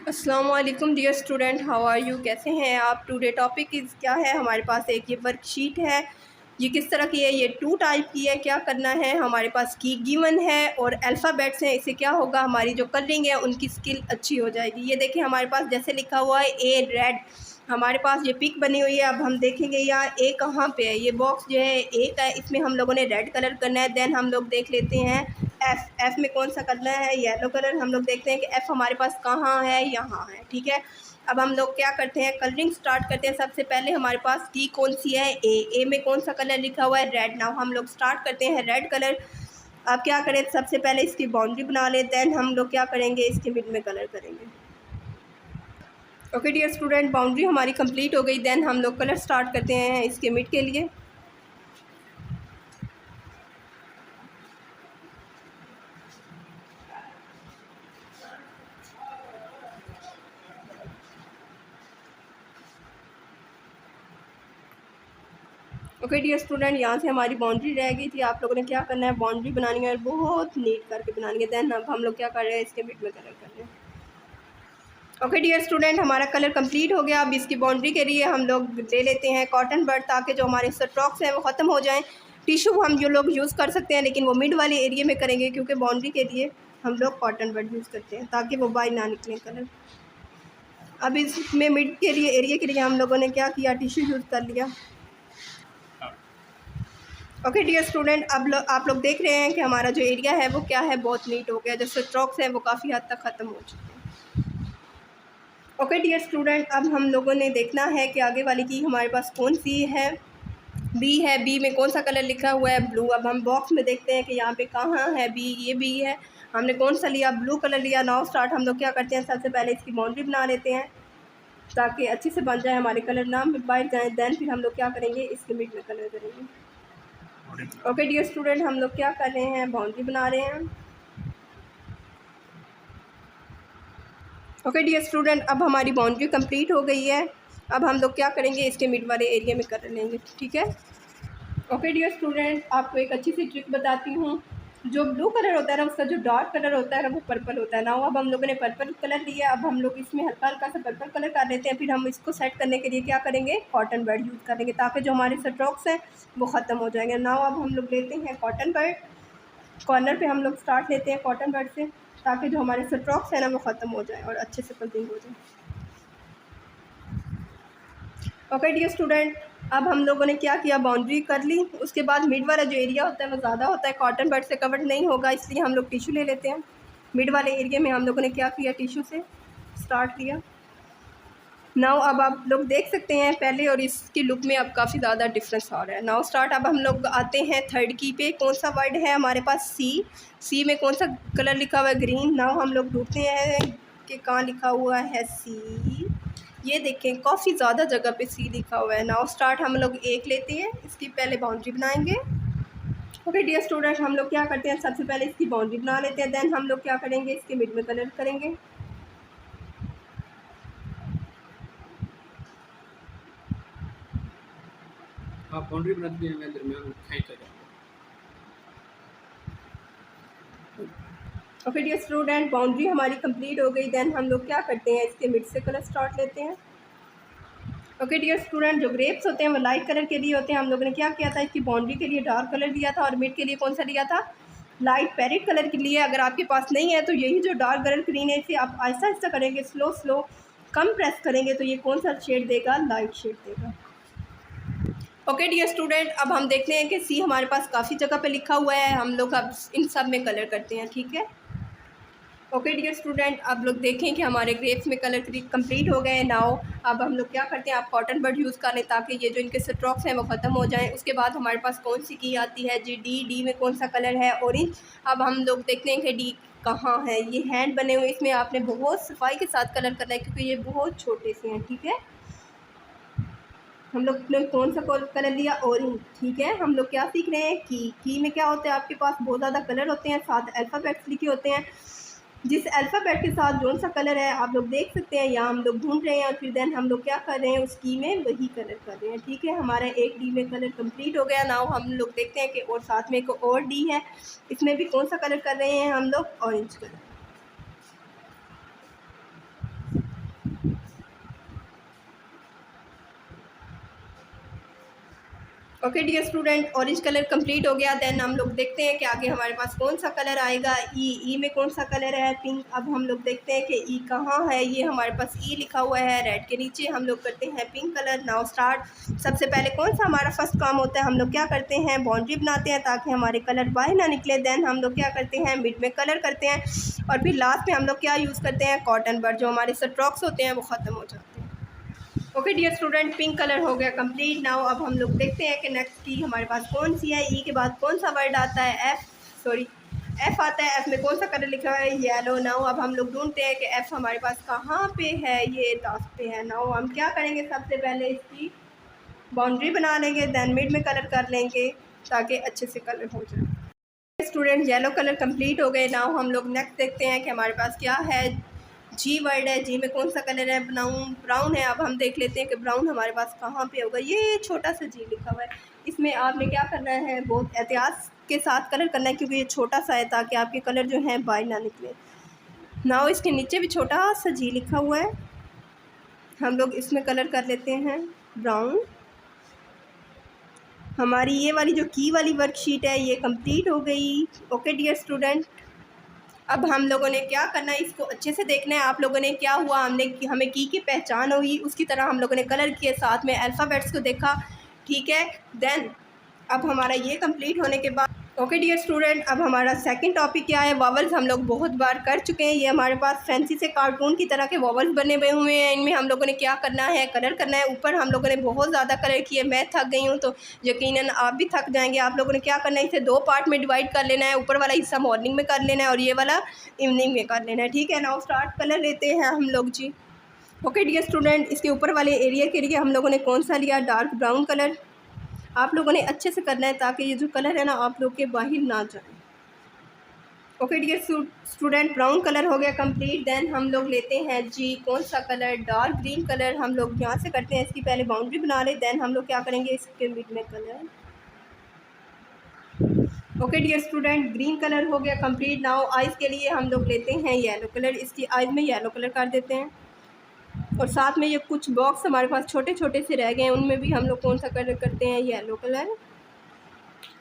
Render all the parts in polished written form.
अस्सलाम वालेकुम dear student, how are you? कैसे हैं आप? टुडे टॉपिक इज़ क्या है? हमारे पास एक ये वर्कशीट है। ये किस तरह की है? ये 2 टाइप की है। क्या करना है? हमारे पास की गिवन है और अल्फ़ाबेट्स हैं। इससे क्या होगा, हमारी जो कलरिंग है उनकी स्किल अच्छी हो जाएगी। ये देखिए हमारे पास जैसे लिखा हुआ है ए रेड, हमारे पास ये पिक बनी हुई है। अब हम देखेंगे यहाँ ए कहाँ पे है। ये बॉक्स जो है ए का है, इसमें हम लोगों ने रेड कलर करना है। देन हम लोग देख लेते हैं एफ़ में कौन सा करना है, येलो कलर। हम लोग देखते हैं कि एफ़ हमारे पास कहाँ है, यहाँ है। ठीक है, अब हम लोग क्या करते हैं, कलरिंग स्टार्ट करते हैं। सबसे पहले हमारे पास की कौन सी है, ए में कौन सा कलर लिखा हुआ है, रेड। नाउ हम लोग स्टार्ट करते हैं रेड कलर। अब क्या करें, सबसे पहले इसकी बाउंड्री बना लें। देन हम लोग क्या करेंगे, इसके मिड में कलर करेंगे। ओके डियर स्टूडेंट, बाउंड्री हमारी कंप्लीट हो गई। देन हम लोग कलर स्टार्ट करते हैं इसके मिड के लिए। ओके डियर स्टूडेंट, यहाँ से हमारी बाउंड्री रह गई थी। आप लोगों ने क्या करना है, बाउंड्री बनानी है और बहुत नीट करके बनानी है। देन अब हम लोग क्या कर रहे हैं, इसके मिड में कलर कर रहे हैं। ओके डियर स्टूडेंट, हमारा कलर कंप्लीट हो गया। अब इसकी बाउंड्री के लिए हम लोग ले लेते हैं कॉटन बड, ताकि जो हमारे स्ट्रोक्स हैं वो ख़त्म हो जाएं। टिशू हम जो लोग यूज़ कर सकते हैं, लेकिन वो मिड वाले एरिया में करेंगे, क्योंकि बाउंड्री के लिए हम लोग कॉटन बड यूज़ करते हैं ताकि वो बाहर ना निकले कलर। अब इसमें मिड के लिए एरिया के लिए हम लोगों ने क्या किया, टिशू यूज़ कर लिया। ओके डियर स्टूडेंट, अब आप लोग देख रहे हैं कि हमारा जो एरिया है वो क्या है, बहुत नीट हो गया। जो स्ट्रोक्स हैं वो काफ़ी हद तक ख़त्म हो चुके हैं। ओके डियर स्टूडेंट, अब हम लोगों ने देखना है कि आगे वाली की हमारे पास कौन सी है। बी है। बी में कौन सा कलर लिखा हुआ है, ब्लू। अब हम बॉक्स में देखते हैं कि यहाँ पे कहाँ है बी। ये बी है, हमने कौन सा लिया, ब्लू कलर लिया। नाउ स्टार्ट, हम लोग क्या करते हैं, सबसे पहले इसकी बाउंड्री बना लेते हैं ताकि अच्छे से बन जाए, हमारे कलर ना बाहर जाए। देन फिर हम लोग क्या करेंगे, इसके मिड में कलर करेंगे। ओके डियर स्टूडेंट, हम लोग क्या कर रहे हैं, बाउंड्री बना रहे हैं। ओके डियर स्टूडेंट, अब हमारी बाउंड्री कंप्लीट हो गई है। अब हम लोग क्या करेंगे, इसके मिड वाले एरिया में कर लेंगे। ठीक है। ओके डियर स्टूडेंट, आपको एक अच्छी सी ट्रिक बताती हूँ। जो ब्लू कलर होता है ना, उसका जो डार्क कलर होता है ना, वो पर्पल होता है ना। अब हम लोगों ने पर्पल कलर लिया। अब हम लोग इसमें हल्का हल्का सा पर्पल कलर कर लेते हैं। फिर हम इसको सेट करने के लिए क्या करेंगे, कॉटन बड यूज़ करेंगे, ताकि जो हमारे स्ट्रोक्स हैं वो ख़त्म हो जाएंगे। नाउ अब हम लोग लेते हैं कॉटन बड। कॉर्नर पे हम लोग स्टार्ट लेते हैं कॉटन बड से, ताकि जो हमारे स्ट्रोक्स हैं ना वो ख़त्म हो जाए और अच्छे से कलरिंग हो जाए। ओके डियर स्टूडेंट, अब हम लोगों ने क्या किया, बाउंड्री कर ली। उसके बाद मिड वाला जो एरिया होता है वो ज़्यादा होता है, कॉटन बड से कवर नहीं होगा, इसलिए हम लोग टिशू ले लेते हैं। मिड वाले एरिया में हम लोगों ने क्या किया, टिशू से स्टार्ट लिया। नाउ अब आप लोग देख सकते हैं पहले और इसकी लुक में अब काफ़ी ज़्यादा डिफरेंस आ रहा है। नाउ स्टार्ट, अब हम लोग आते हैं थर्ड की पे। कौन सा वर्ड है हमारे पास, सी। सी में कौन सा कलर लिखा हुआ है, ग्रीन। नाउ हम लोग ढूंढते हैं कि कहाँ लिखा हुआ है सी। ये देखें, काफ़ी ज़्यादा जगह पे सी लिखा हुआ है। नाउ स्टार्ट, हम लोग एक लेते हैं, इसकी पहले बाउंड्री बनाएंगे। ओके डियर स्टूडेंट, हम लोग क्या करते हैं, सबसे पहले इसकी बाउंड्री बना लेते हैं। देन हम लोग क्या करेंगे, इसके मिड में कलर करेंगे। आप बाउंड्री बना दीजिए, मैं दरमियान खींच जाऊँ। ओके डियर स्टूडेंट, बाउंड्री हमारी कंप्लीट हो गई। देन हम लोग क्या करते हैं, इसके मिड से कलर स्टार्ट लेते हैं। ओके डियर स्टूडेंट, जो ग्रेप्स होते हैं वो लाइट कलर के लिए होते हैं। हम लोगों ने क्या किया था, इसकी बाउंड्री के लिए डार्क कलर लिया था और मिड के लिए कौन सा लिया था, लाइट पैरेट कलर के लिए। अगर आपके पास नहीं है तो यही जो डार्क कलर ग्रीन है, इसे आप आहिस्ता आहिस्ता करेंगे, स्लो स्लो कम प्रेस करेंगे तो ये कौन सा शेड देगा, लाइट शेड देगा। ओके डियर स्टूडेंट, अब हम देखते हैं कि सी हमारे पास काफ़ी जगह पे लिखा हुआ है। हम लोग अब इन सब में कलर करते हैं। ठीक है। ओके डियर स्टूडेंट, अब लोग देखें कि हमारे ग्रेप्स में कलर कंप्लीट हो गए। नाउ अब हम लोग क्या करते हैं, आप कॉटन बड यूज़ कर लें ताकि ये जो इनके स्ट्रोक्स हैं वो ख़त्म हो जाएं। उसके बाद हमारे पास कौन सी की आती है जी, डी। डी में कौन सा कलर है, ऑरेंज। अब हम लोग देखते हैं कि डी कहाँ है। ये हैंड बने हुए, इसमें आपने बहुत सफाई के साथ कलर करना है क्योंकि ये बहुत छोटे से हैं। ठीक है, हम लोग ने कौन सा कलर लिया, ऑरेंज। ठीक है, हम लोग क्या सीख रहे हैं, की में क्या होता है, आपके पास बहुत ज़्यादा कलर होते हैं, साथ अल्फ़ाबेट्स लिखे होते हैं। जिस अल्फ़ाबेट के साथ कौन सा कलर है आप लोग देख सकते हैं, यहाँ हम लोग ढूंढ रहे हैं और फिर देन हम लोग क्या कर रहे हैं, उस की में वही कलर कर रहे हैं। ठीक है, हमारा एक डी में कलर कंप्लीट हो गया। नाउ हम लोग देखते हैं कि और साथ में एक और डी है, इसमें भी कौन सा कलर कर रहे हैं हम लोग, orange colour. Okay dear student, orange colour complete हो गया। देन हम लोग देखते हैं कि आगे हमारे पास कौन सा कलर आएगा। ई में कौन सा कलर है? पिंक। अब हम लोग देखते हैं कि ई कहाँ है। ये हमारे पास ई लिखा हुआ है रेड के नीचे। हम लोग करते हैं पिंक कलर। Now start. सबसे पहले कौन सा हमारा फर्स्ट काम होता है? हम लोग क्या करते हैं? बाउंड्री बनाते हैं ताकि हमारे कलर बाहर ना निकले। देन हम लोग क्या करते हैं? मिड में कलर करते हैं और फिर लास्ट में हम लोग क्या यूज़ करते हैं? कॉटन बड। जो हमारे स्ट्रोक्स होते हैं वो ख़त्म हो जाते हैं। Okay dear student, pink colour हो गया कंप्लीट। नाउ अब हम लोग देखते हैं कि नेक्स्ट की हमारे पास कौन सी है। ई के बाद कौन सा वर्ड आता है? एफ़ आता है। एफ़ में कौन सा कलर लिखा हुआ है? येलो। नाउ अब हम लोग ढूंढते हैं कि एफ़ हमारे पास कहाँ पे है। ये टास्क पे है। नाउ हम क्या करेंगे? सबसे पहले इसकी बाउंड्री बना लेंगे, देन मिड में कलर कर लेंगे ताकि अच्छे से कलर हो जाए। स्टूडेंट, येलो कलर कंप्लीट हो गए। नाउ हम लोग नेक्स्ट देखते हैं कि हमारे पास क्या है। जी वर्ड है। जी में कौन सा कलर है? ब्राउन है। अब हम देख लेते हैं कि ब्राउन हमारे पास कहाँ पे होगा। ये छोटा सा जी लिखा हुआ है। इसमें आपने क्या करना है? बहुत एहतियात के साथ कलर करना है क्योंकि ये छोटा सा है ताकि आपके कलर जो हैं बाहर ना निकले। नाउ इसके नीचे भी छोटा सा जी लिखा हुआ है। हम लोग इसमें कलर कर लेते हैं ब्राउन। हमारी ये वाली जो की वाली वर्कशीट है ये कंप्लीट हो गई। ओके डियर स्टूडेंट, अब हम लोगों ने क्या करना है? इसको अच्छे से देखना है। आप लोगों ने क्या हुआ, हमें की पहचान हुई, उसकी तरह हम लोगों ने कलर किए, साथ में अल्फ़ाबेट्स को देखा। ठीक है। देन अब हमारा ये कंप्लीट होने के बाद ओके डियर स्टूडेंट, अब हमारा सेकंड टॉपिक क्या है? वॉवल्स। हम लोग बहुत बार कर चुके हैं। ये हमारे पास फैंसी से कार्टून की तरह के वॉवल्स बने हुए हैं। इनमें हम लोगों ने क्या करना है? कलर करना है। ऊपर हम लोगों ने बहुत ज़्यादा कलर किए। मैं थक गई हूँ तो यकीनन आप भी थक जाएंगे। आप लोगों ने क्या करना है? इसे 2 पार्ट में डिवाइड कर लेना है। ऊपर वाला हिस्सा मॉर्निंग में कर लेना है और ये वाला इवनिंग में कर लेना है। ठीक है। Now start. कलर लेते हैं हम लोग जी। ओके डियर स्टूडेंट, इसके ऊपर वाले एरिया के लिए हम लोगों ने कौन सा लिया? Dark brown colour. आप लोगों ने अच्छे से करना है ताकि ये जो कलर है ना आप लोग के बाहर ना जाए। Okay dear student, brown colour हो गया कंप्लीट। देन हम लोग लेते हैं जी कौन सा कलर? Dark green colour. हम लोग यहाँ से करते हैं, इसकी पहले बाउंड्री बना ले। देन हम लोग क्या करेंगे? इसके मिड में colour. Okay dear student, green colour हो गया कंप्लीट। नाउ आइज़ के लिए हम लोग लेते हैं येलो कलर। इसकी आइज़ में येलो कलर कर देते हैं और साथ में ये कुछ बॉक्स हमारे पास छोटे छोटे से रह गए हैं, उनमें भी हम लोग कौन सा कलर करते हैं? Yellow colour.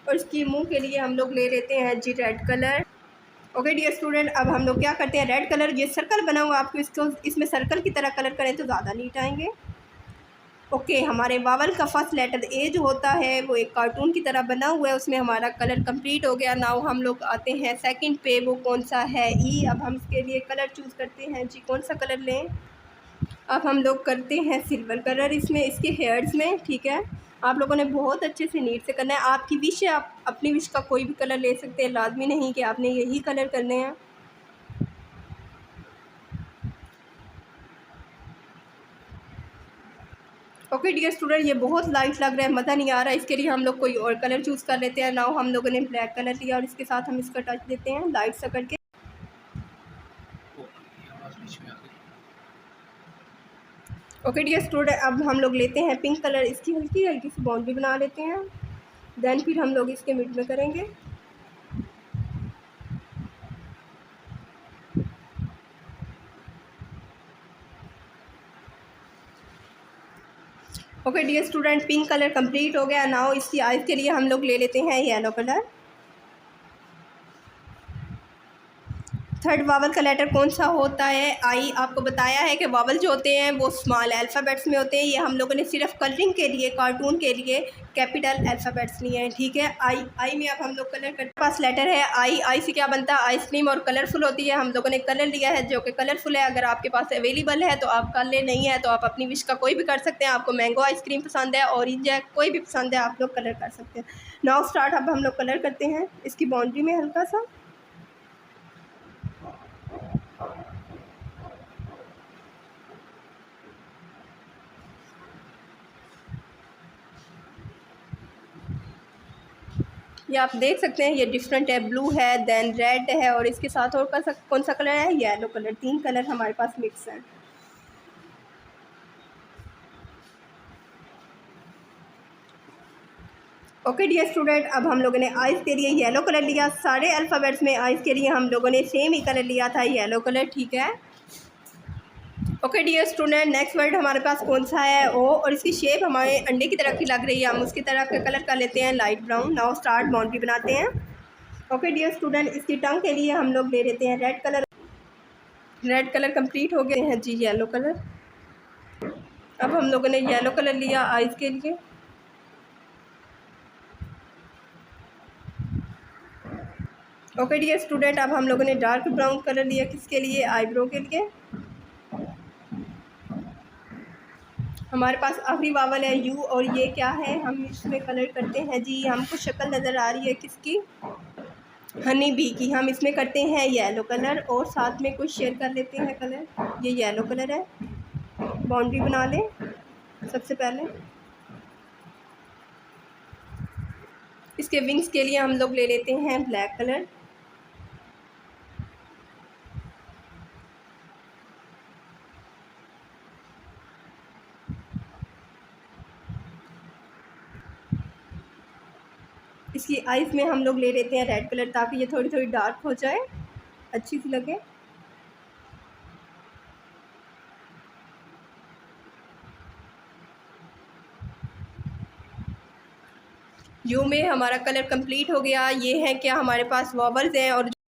और इसकी मुंह के लिए हम लोग ले लेते हैं जी red colour. Okay dear student, अब हम लोग क्या करते हैं? रेड कलर, ये सर्कल बना हुआ आपको इसको इसमें सर्कल की तरह कलर करें तो ज़्यादा नीट आएंगे। ओके, हमारे वावल का फर्स्ट लेटर ए जो होता है वो एक कार्टून की तरह बना हुआ है, उसमें हमारा कलर कंप्लीट हो गया। नाउ हम लोग आते हैं सेकंड पे, वो कौन सा है? ई। अब हम इसके लिए कलर चूज़ करते हैं जी। कौन सा कलर लें? अब हम लोग करते हैं सिल्वर कलर इसमें, इसके हेयर्स में। ठीक है। आप लोगों ने बहुत अच्छे से नीट से करना है। आपकी विश है, आप अपनी विश का कोई भी कलर ले सकते हैं, लाजमी नहीं कि आपने यही कलर करने हैं। ओके डियर स्टूडेंट, ये बहुत लाइट लग रहा है, मज़ा नहीं आ रहा है। इसके लिए हम लोग कोई और कलर चूज़ कर लेते हैं। नाउ हम लोगों ने ब्लैक कलर लिया और इसके साथ हम इसका टच देते हैं लाइट सा करके। आवाज़ बीच में आ गई। ओके डियर स्टूडेंट, अब हम लोग लेते हैं पिंक कलर। इसकी हल्की हल्की सी बाउंड्री बना लेते हैं। देन फिर हम लोग इसके मिड में करेंगे। Okay dear student, pink colour complete हो गया। नाउ इसकी आइज़ के लिए हम लोग ले लेते हैं येलो कलर। थर्ड वावल का लेटर कौन सा होता है? आई। आपको बताया है कि वावल जो होते हैं वो स्मॉल अल्फ़ाबेट्स में होते हैं। ये हम लोगों ने सिर्फ कलरिंग के लिए, कार्टून के लिए कैपिटल अल्फ़ाबेट्स लिए हैं। ठीक है। आई में अब हम लोग कलर करते हैं। पास लेटर है आई। आई से क्या बनता है? आइसक्रीम और कलरफुल होती है। हम लोगों ने कलर लिया है जो कि कलरफुल है। अगर आपके पास अवेलेबल है तो आप कर ले, नहीं है तो आप अपनी विश का कोई भी कर सकते हैं। आपको मैंगो आइसक्रीम पसंद है, ऑरेंज है, कोई भी पसंद है, आप लोग कलर कर सकते हैं। Now start. अब हम लोग कलर करते हैं इसकी बाउंड्री में हल्का सा। ये आप देख सकते हैं, ये डिफरेंट है, ब्लू है, देन रेड है और इसके साथ और कौन सा कलर है? Yellow colour. 3 कलर हमारे पास मिक्स हैं। ओके डियर स्टूडेंट, अब हम लोगों ने आइज़ के लिए येलो कलर लिया। सारे अल्फ़ाबेट्स में आइज़ के लिए हम लोगों ने सेम ही कलर लिया था, येलो कलर। ठीक है। Okay dear student, next word हमारे पास कौन सा है? ओ, और इसकी शेप हमारे अंडे की तरह की लग रही है। हम उसकी तरह का कलर कर लेते हैं light brown. Now start boundary बनाते हैं। ओके डियर स्टूडेंट, इसकी टंग के लिए हम लोग ले लेते हैं red colour. Red colour complete हो गए हैं जी। येलो कलर, अब हम लोगों ने येलो कलर लिया आइज़ के लिए। ओके डियर स्टूडेंट, अब हम लोगों ने डार्क ब्राउन कलर लिया किसके लिए? आईब्रो के लिए। हमारे पास आखिरी वावल है यू, और ये क्या है? हम इसमें कलर करते हैं जी। हमको शक्ल नज़र आ रही है किसकी? हनी बी की। हम इसमें करते हैं येलो कलर, और साथ में कुछ शेयर कर लेते हैं कलर। ये येलो कलर है। बाउंड्री बना लें सबसे पहले। इसके विंग्स के लिए हम लोग ले लेते हैं ब्लैक कलर। इसकी आइज़ में हम लोग ले लेते हैं रेड कलर, ताकि ये थोड़ी थोड़ी डार्क हो जाए, अच्छी सी लगे। यू में हमारा कलर कंप्लीट हो गया। ये है क्या हमारे पास वॉवल्स हैं, और